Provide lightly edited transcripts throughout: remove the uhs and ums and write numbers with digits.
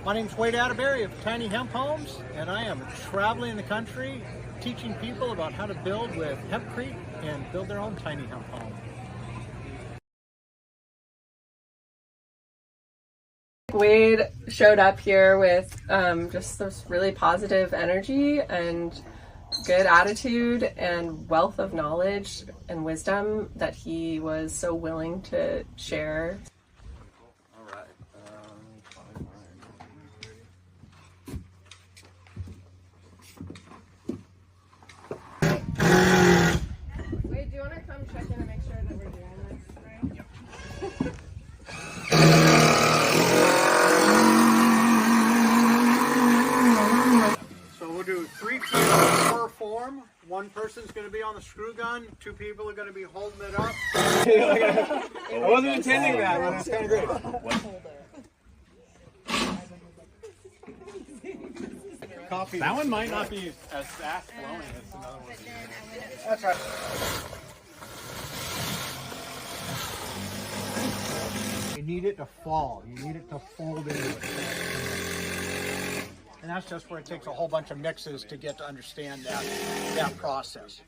My name is Wade Atteberry of Tiny Hemp Homes, and I am traveling the country teaching people about how to build with Hempcrete and build their own tiny hemp home. Wade showed up here with just this really positive energy and good attitude and wealth of knowledge and wisdom that he was so willing to share. Wade, do you want to come check in and make sure that we're doing this right? Yep. So we'll do 3 people per form. One person's going to be on the screw gun. 2 people are going to be holding it up. I wasn't intending that, but that's kind of great. Coffee. That one might not be as fast flowing as another one. That's right. You need it to fall. You need it to fold into it. And that's just where it takes a whole bunch of mixes to get to understand that process.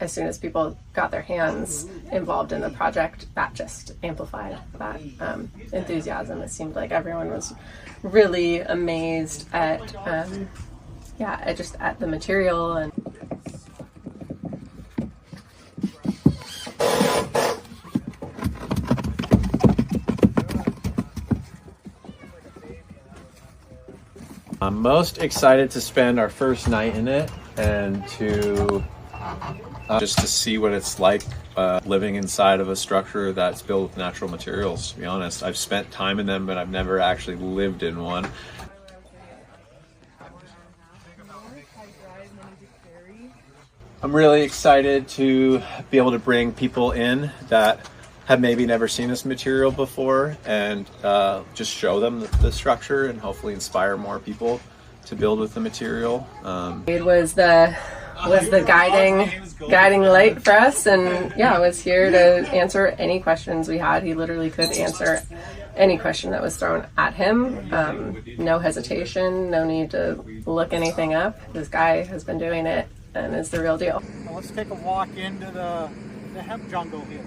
As soon as people got their hands involved in the project, that just amplified that enthusiasm. It seemed like everyone was really amazed at, just at the material. And I'm most excited to spend our first night in it and to just to see what it's like living inside of a structure that's built with natural materials. To be honest, I've spent time in them, but I've never actually lived in one. I'm really excited to be able to bring people in that have maybe never seen this material before and just show them the structure and hopefully inspire more people to build with the material. It was the guiding light for us, and was here to answer any questions we had. He literally could answer any question that was thrown at him. No hesitation, no need to look anything up. This guy has been doing it and is the real deal. Well, let's take a walk into the hemp jungle here.